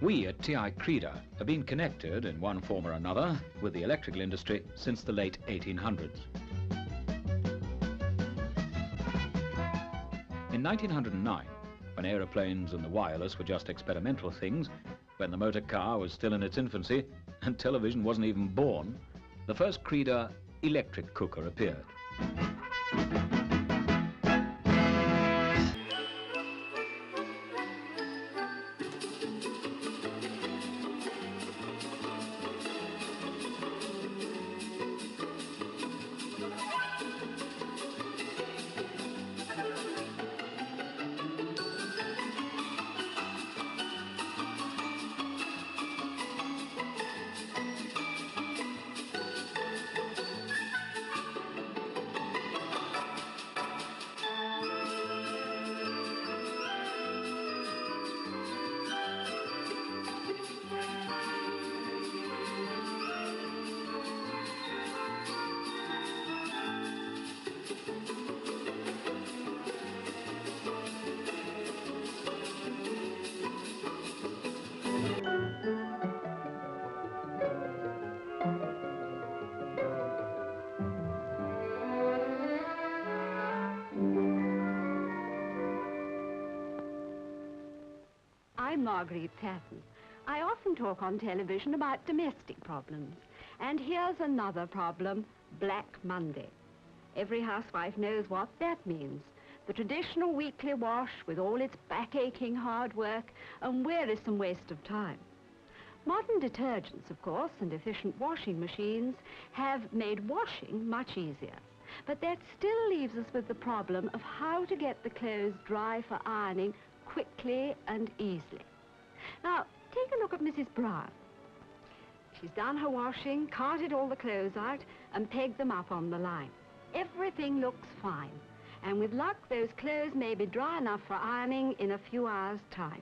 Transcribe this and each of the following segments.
We at TI Creda have been connected in one form or another with the electrical industry since the late 1800s. In 1909, when aeroplanes and the wireless were just experimental things, when the motor car was still in its infancy and television wasn't even born, the first Creda electric cooker appeared. I'm Marguerite Patton. I often talk on television about domestic problems. And here's another problem, Black Monday. Every housewife knows what that means. The traditional weekly wash with all its back-aching hard work and wearisome waste of time. Modern detergents, of course, and efficient washing machines have made washing much easier. But that still leaves us with the problem of how to get the clothes dry for ironing quickly and easily. Now, take a look at Mrs. Brown. She's done her washing, carted all the clothes out, and pegged them up on the line. Everything looks fine, and with luck, those clothes may be dry enough for ironing in a few hours' time.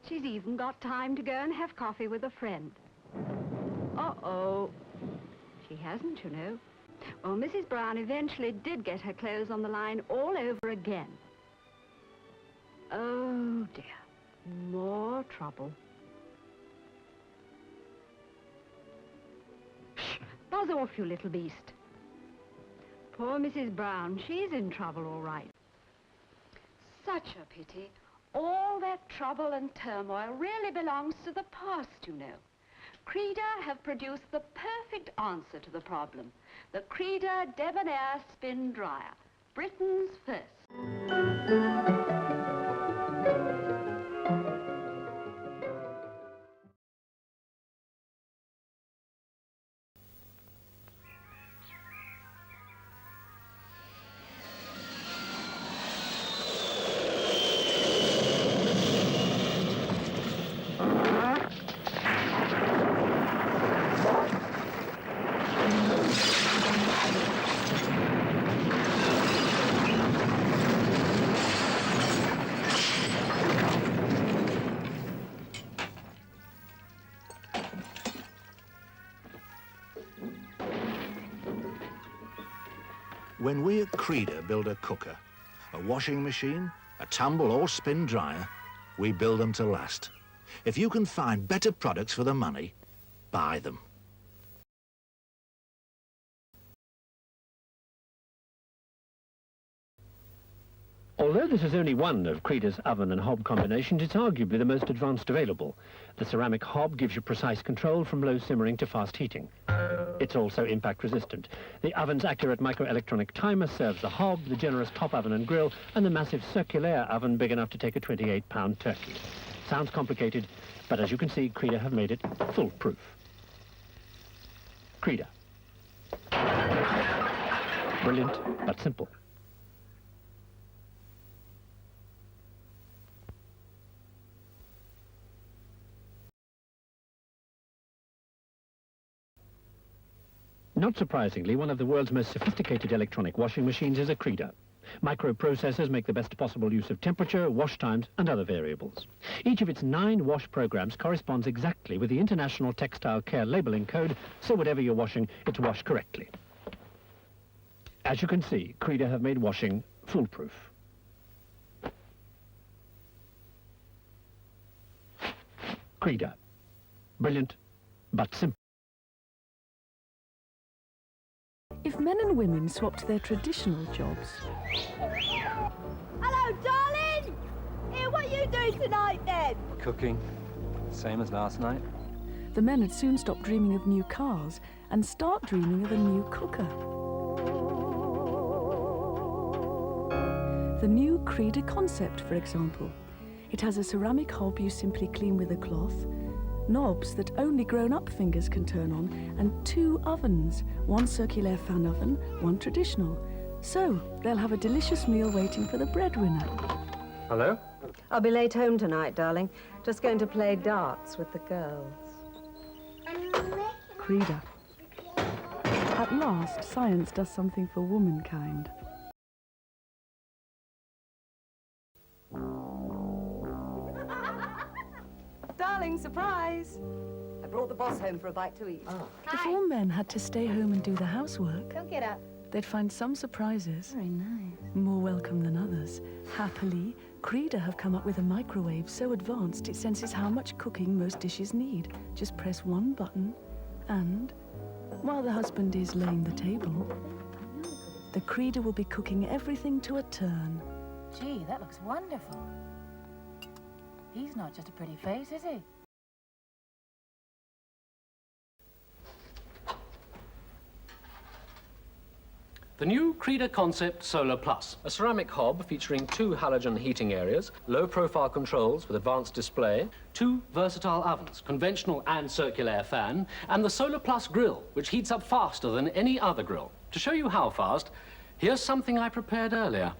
She's even got time to go and have coffee with a friend. Uh-oh. She hasn't, you know. Well, Mrs. Brown eventually did get her clothes on the line all over again. Oh, dear. More trouble. Shh! Buzz off, you little beast. Poor Mrs. Brown, she's in trouble, all right. Such a pity. All that trouble and turmoil really belongs to the past, you know. Creda have produced the perfect answer to the problem. The Creda Debonair Spin Dryer, Britain's first. When we at Creda build a cooker, a washing machine, a tumble or spin dryer, we build them to last. If you can find better products for the money, buy them. Although this is only one of Creda's oven and hob combinations, it's arguably the most advanced available. The ceramic hob gives you precise control from low simmering to fast heating. It's also impact resistant. The oven's accurate microelectronic timer serves the hob, the generous top oven and grill, and the massive circular oven big enough to take a 28-pound turkey. Sounds complicated, but as you can see, Creda have made it foolproof. Creda. Brilliant, but simple. Not surprisingly, one of the world's most sophisticated electronic washing machines is a Creda. Microprocessors make the best possible use of temperature, wash times, and other variables. Each of its 9 wash programs corresponds exactly with the International Textile Care Labeling Code, so whatever you're washing, it's washed correctly. As you can see, Creda have made washing foolproof. Creda. Brilliant, but simple. If men and women swapped their traditional jobs... Hello, darling! Here, what are you doing tonight, then? Cooking. Same as last night. the men would soon stop dreaming of new cars and start dreaming of a new cooker. The new Creda concept, for example. It has a ceramic hob you simply clean with a cloth, knobs that only grown-up fingers can turn on, and 2 ovens, one circular fan oven, one traditional. So they'll have a delicious meal waiting for the breadwinner. Hello? I'll be late home tonight, darling. Just going to play darts with the girls. Creda. At last, science does something for womankind. Darling, surprise! I brought the boss home for a bite to eat. Oh. If all men had to stay home and do the housework, Don't get up. they'd find some surprises Very nice. more welcome than others. Happily, Creda have come up with a microwave so advanced it senses how much cooking most dishes need. Just press one button and, while the husband is laying the table, the Creda will be cooking everything to a turn. Gee, that looks wonderful. He's not just a pretty face, is he? The new Creda Concept Solar Plus, a ceramic hob featuring 2 halogen heating areas, low-profile controls with advanced display, 2 versatile ovens, conventional and circular fan, and the Solar Plus grill, which heats up faster than any other grill. To show you how fast, here's something I prepared earlier.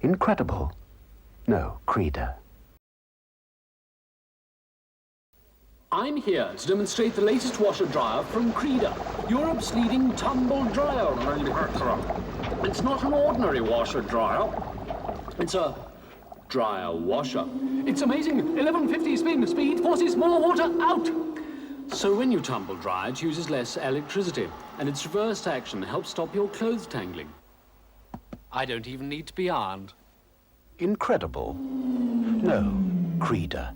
Incredible. No, Creda. I'm here to demonstrate the latest washer-dryer from Creda, Europe's leading tumble dryer manufacturer. It's not an ordinary washer-dryer. It's a dryer washer. Its amazing 1150 spin speed forces more water out. So when you tumble dry, it uses less electricity, and its reversed action helps stop your clothes tangling. I don't even need to be ironed. Incredible. No, Creda.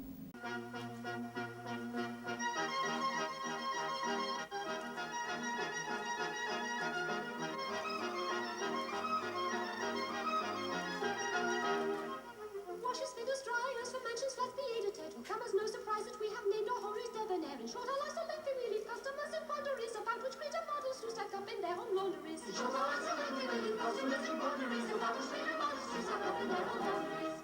Washers, fitters, dryers for mansions, flats, theatre, will come as no surprise that we have named our hobbies debonair. In short, our lives are lengthy, we leave customers in quandaries about which Creda models to stack up in their home laundries. In short, our lives are lengthy, we leave customers in quandaries about which Creda models to stack up in their home laundries.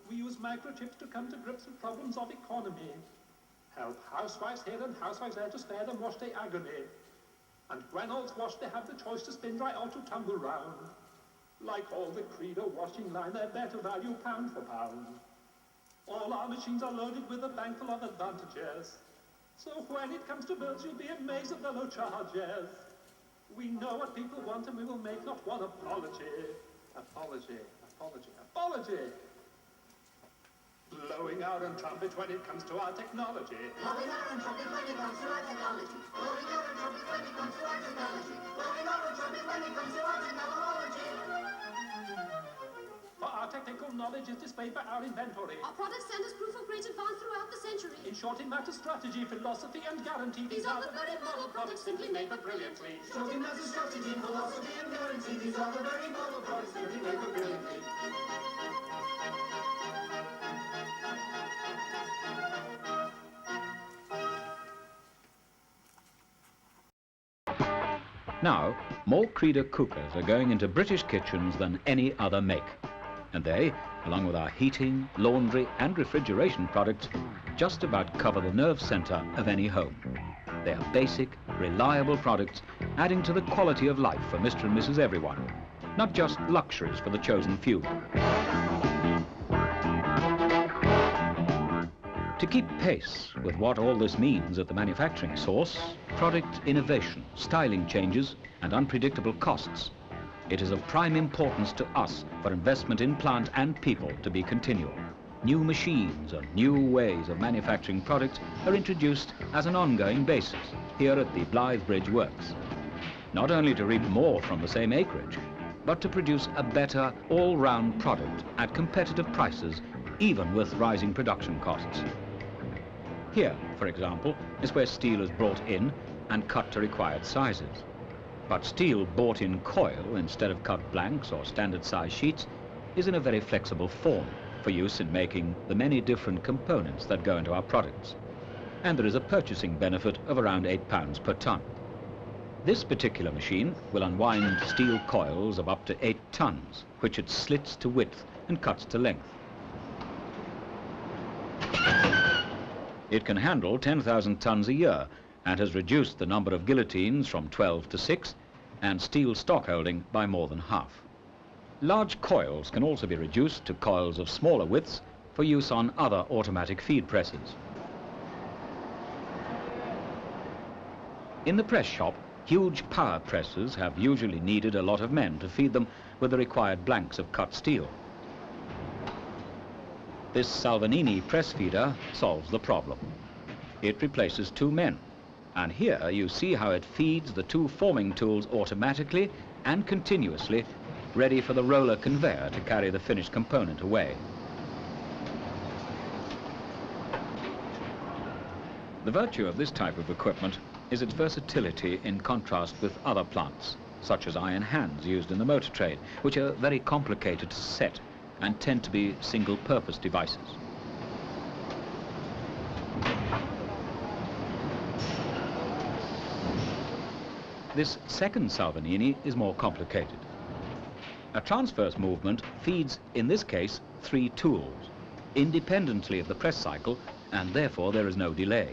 We use microchips to come to grips with problems of economy. Help housewives here and housewives there to spare them wash day agony. And when all's washed, they have the choice to spin dry or to tumble round. Like all the Creda washing line, they're better value pound for pound. All our machines are loaded with a bank full of advantages. So when it comes to bills, you'll be amazed at the low charges. We know what people want and we will make not one apology. Apology, apology, apology. Blowing out and trumpet when it comes to our technology. Blowing out and trumpet when it comes to our technology. Blowing out and trumpet when it comes to our technology. Blowing out and trumpet when it comes to our technology. For our technical knowledge is displayed by our inventory. Our product stand as proof of great advance throughout the century. In short, it matters strategy, philosophy, and guarantee. These are the very model products simply made but brilliantly. Short, it matters strategy, philosophy, and guarantee. These are the very model products simply made but brilliantly. Now, more Creda cookers are going into British kitchens than any other make. And they, along with our heating, laundry and refrigeration products, just about cover the nerve centre of any home. They are basic, reliable products, adding to the quality of life for Mr. and Mrs. Everyone, not just luxuries for the chosen few. To keep pace with what all this means at the manufacturing source, product innovation, styling changes and unpredictable costs, it is of prime importance to us for investment in plant and people to be continual. New machines and new ways of manufacturing products are introduced as an ongoing basis here at the Blythe Bridge Works. Not only to reap more from the same acreage, but to produce a better all-round product at competitive prices, even with rising production costs. Here, for example, is where steel is brought in and cut to required sizes. But steel bought in coil instead of cut blanks or standard size sheets is in a very flexible form for use in making the many different components that go into our products. And there is a purchasing benefit of around £8 per ton. This particular machine will unwind steel coils of up to 8 tons, which it slits to width and cuts to length. It can handle 10,000 tons a year and has reduced the number of guillotines from 12 to 6 and steel stock holding by more than half. Large coils can also be reduced to coils of smaller widths for use on other automatic feed presses. In the press shop, huge power presses have usually needed a lot of men to feed them with the required blanks of cut steel. This Salvagnini press feeder solves the problem. It replaces 2 men, and here you see how it feeds the 2 forming tools automatically and continuously, ready for the roller conveyor to carry the finished component away. The virtue of this type of equipment is its versatility in contrast with other plants, such as iron hands used in the motor trade, which are very complicated to set and tend to be single-purpose devices. This second Salvagnini is more complicated. A transverse movement feeds, in this case, 3 tools, independently of the press cycle, and therefore there is no delay.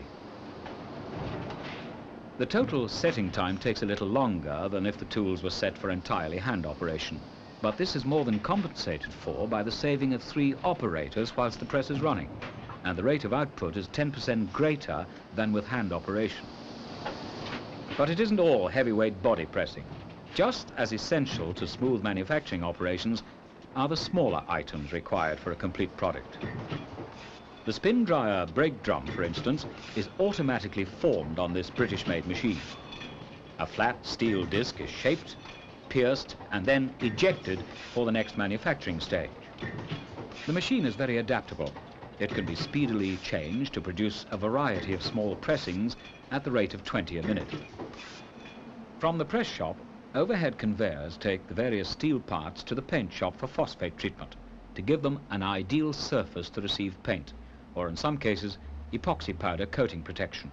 The total setting time takes a little longer than if the tools were set for entirely hand operation, but this is more than compensated for by the saving of 3 operators whilst the press is running, and the rate of output is 10% greater than with hand operation. But it isn't all heavyweight body pressing. Just as essential to smooth manufacturing operations are the smaller items required for a complete product. The spin dryer brake drum, for instance, is automatically formed on this British-made machine. A flat steel disc is shaped, pierced, and then ejected for the next manufacturing stage. The machine is very adaptable. It can be speedily changed to produce a variety of small pressings at the rate of 20 a minute. From the press shop, overhead conveyors take the various steel parts to the paint shop for phosphate treatment to give them an ideal surface to receive paint, or in some cases, epoxy powder coating protection.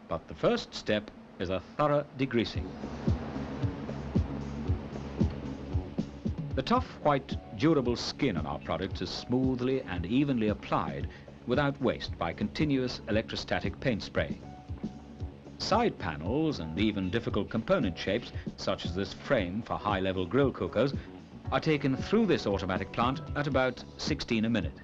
But the first step is a thorough degreasing. The tough, white, durable skin on our products is smoothly and evenly applied without waste by continuous electrostatic paint spraying. Side panels and even difficult component shapes, such as this frame for high-level grill cookers, are taken through this automatic plant at about 16 a minute.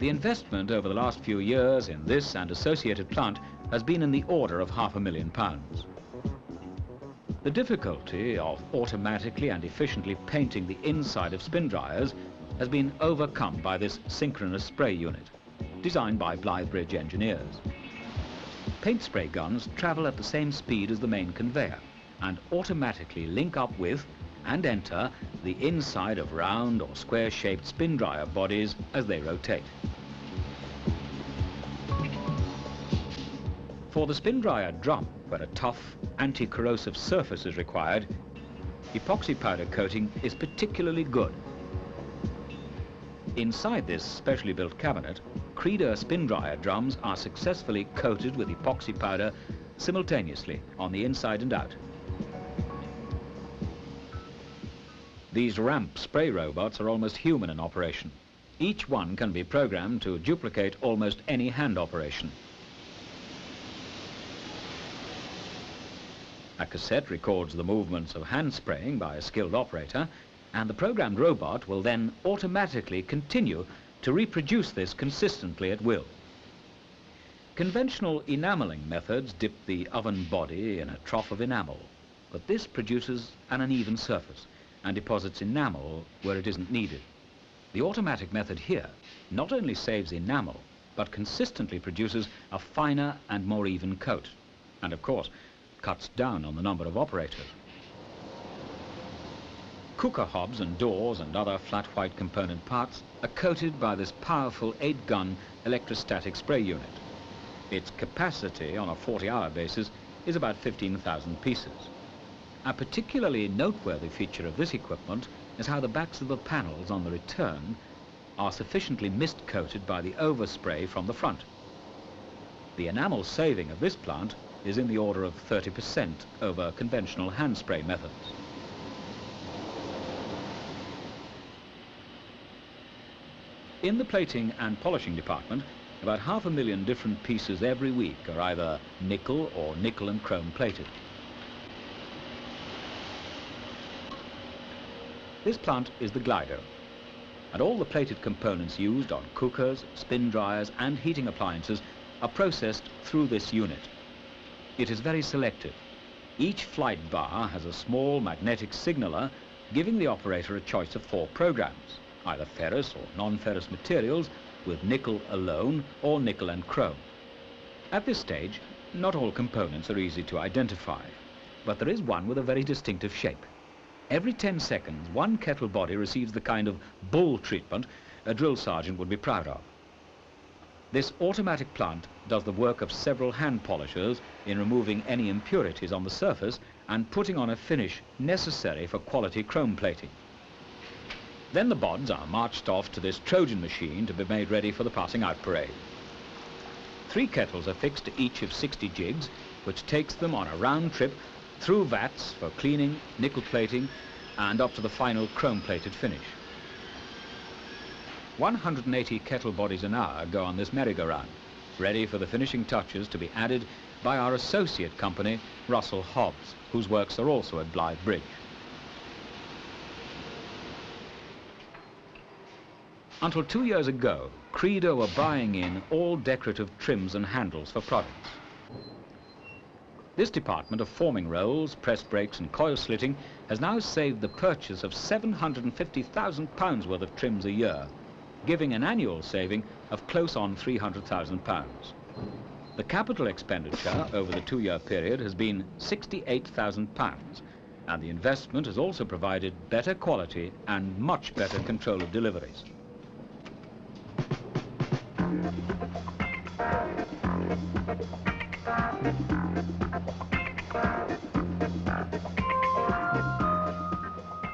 The investment over the last few years in this and associated plant has been in the order of £500,000. The difficulty of automatically and efficiently painting the inside of spin dryers has been overcome by this synchronous spray unit, designed by Blythebridge engineers. Paint spray guns travel at the same speed as the main conveyor and automatically link up with and enter the inside of round or square-shaped spin dryer bodies as they rotate. For the spin dryer drum, where a tough, anti-corrosive surface is required, epoxy powder coating is particularly good. Inside this specially built cabinet, Creda spin dryer drums are successfully coated with epoxy powder simultaneously on the inside and out. These ramp spray robots are almost human in operation. Each one can be programmed to duplicate almost any hand operation. A cassette records the movements of hand spraying by a skilled operator, and the programmed robot will then automatically continue to reproduce this consistently at will. Conventional enameling methods dip the oven body in a trough of enamel, but this produces an uneven surface and deposits enamel where it isn't needed. The automatic method here not only saves enamel, but consistently produces a finer and more even coat. And of course, cuts down on the number of operators. Cooker hobs and doors and other flat white component parts are coated by this powerful 8-gun electrostatic spray unit. Its capacity on a 40-hour basis is about 15,000 pieces. A particularly noteworthy feature of this equipment is how the backs of the panels on the return are sufficiently mist-coated by the overspray from the front. The enamel saving of this plant is in the order of 30% over conventional hand spray methods. In the plating and polishing department, about 500,000 different pieces every week are either nickel or nickel and chrome plated. This plant is the glider, and all the plated components used on cookers, spin dryers and heating appliances are processed through this unit. It is very selective. Each flight bar has a small magnetic signaler giving the operator a choice of 4 programs, either ferrous or non-ferrous materials with nickel alone or nickel and chrome. At this stage, not all components are easy to identify, but there is one with a very distinctive shape. Every 10 seconds, one kettle body receives the kind of bull treatment a drill sergeant would be proud of. This automatic plant does the work of several hand polishers in removing any impurities on the surface and putting on a finish necessary for quality chrome plating. Then the bods are marched off to this Trojan machine to be made ready for the passing out parade. 3 kettles are fixed to each of 60 jigs, which takes them on a round trip through vats for cleaning, nickel plating, and up to the final chrome-plated finish. 180 kettle bodies an hour go on this merry-go-round, ready for the finishing touches to be added by our associate company, Russell Hobbs, whose works are also at Blythe Bridge. Until 2 years ago, Creda were buying in all decorative trims and handles for products. This department of forming rolls, press brakes and coil slitting has now saved the purchase of £750,000 worth of trims a year, giving an annual saving of close on £300,000. The capital expenditure over the 2-year period has been £68,000, and the investment has also provided better quality and much better control of deliveries.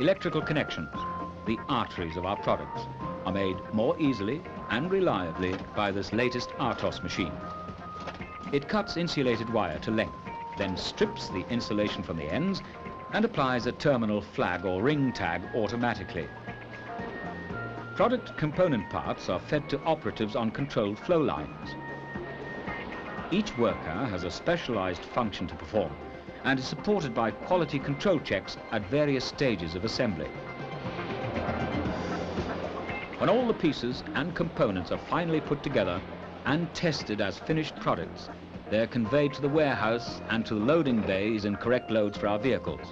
Electrical connections, the arteries of our products, are made more easily and reliably by this latest Artos machine. It cuts insulated wire to length, then strips the insulation from the ends and applies a terminal flag or ring tag automatically. Product component parts are fed to operatives on controlled flow lines. Each worker has a specialized function to perform and is supported by quality control checks at various stages of assembly. When all the pieces and components are finally put together and tested as finished products, they are conveyed to the warehouse and to the loading bays in correct loads for our vehicles.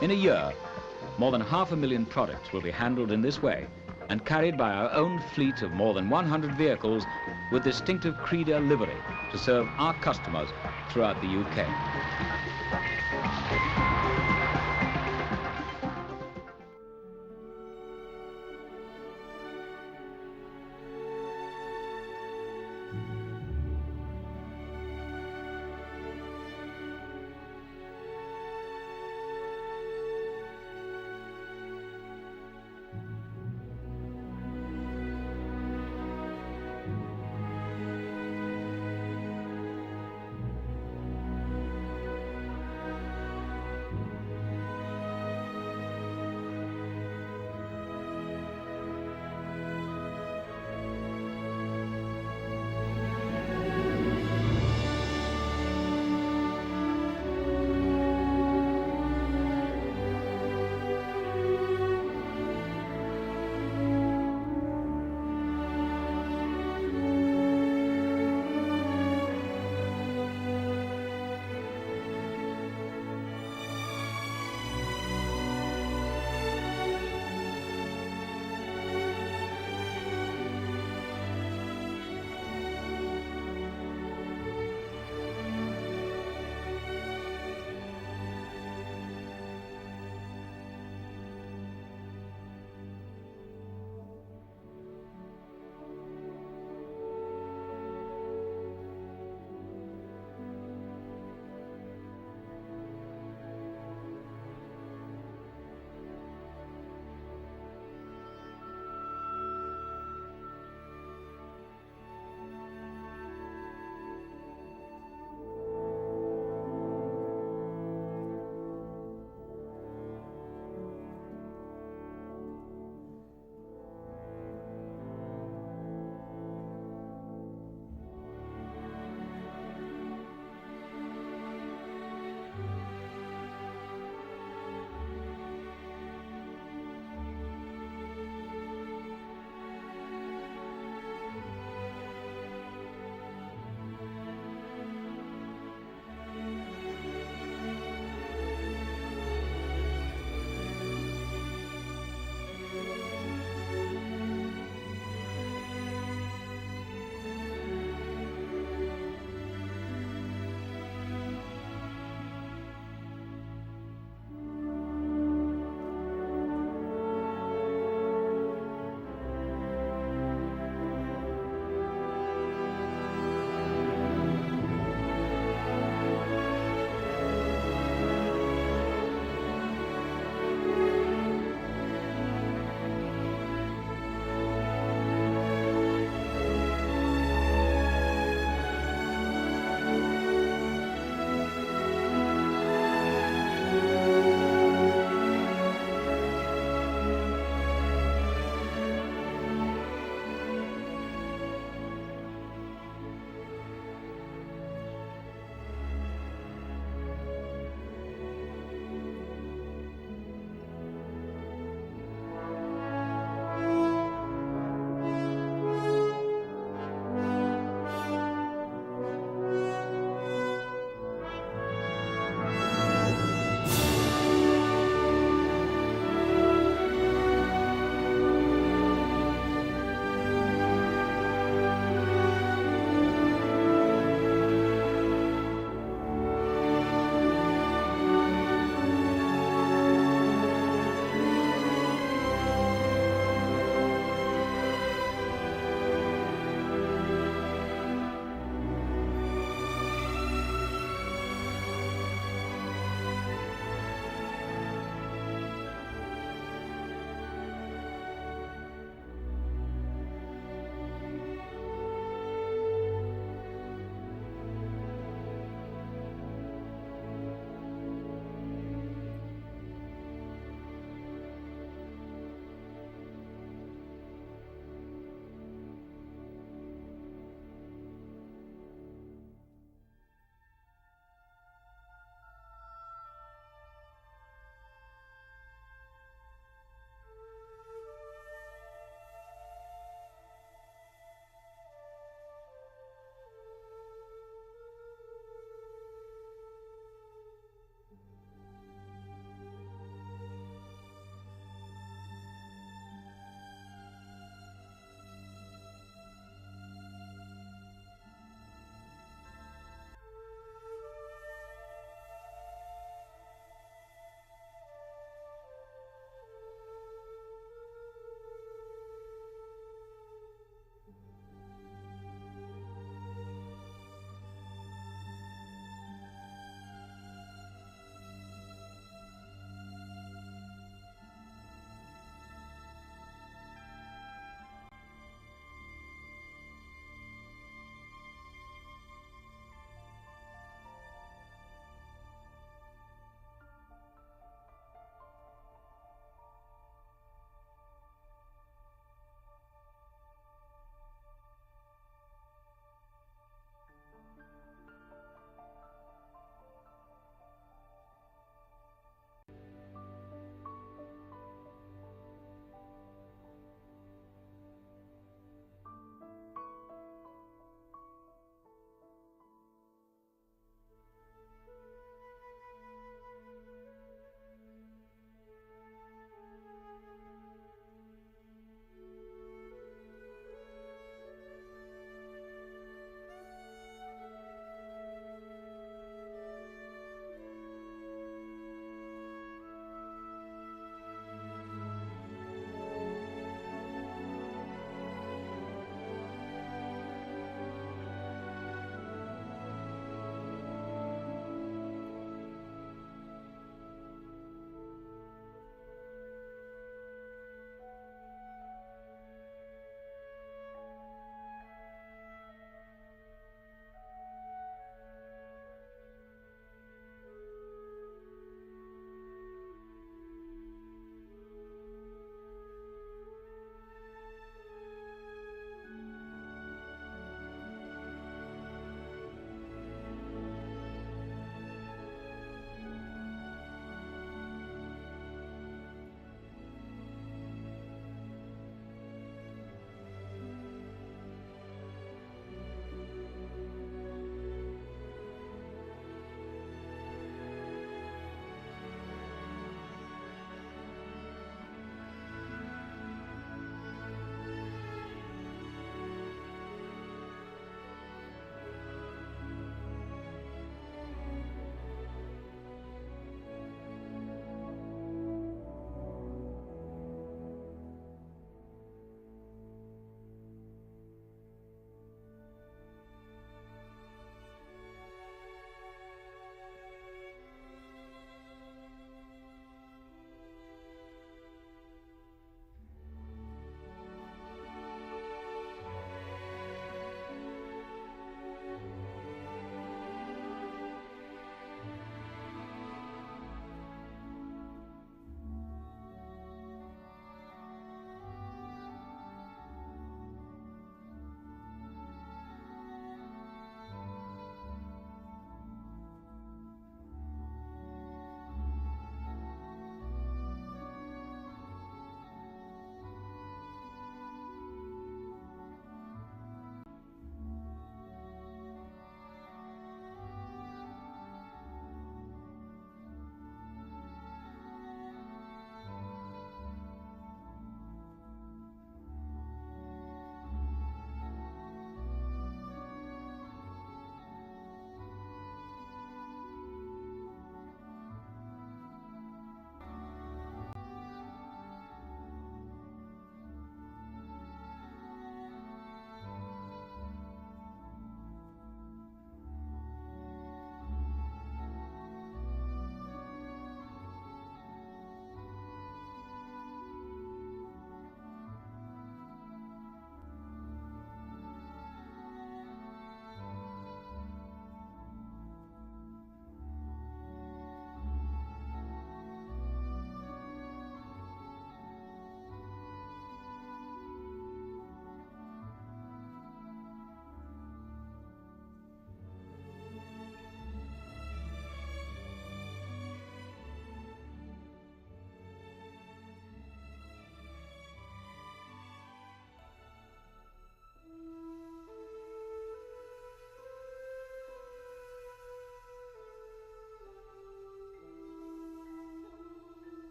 In a year, more than 500,000 products will be handled in this way and carried by our own fleet of more than 100 vehicles with distinctive Creda livery to serve our customers throughout the UK.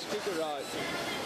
Yes, keep it right.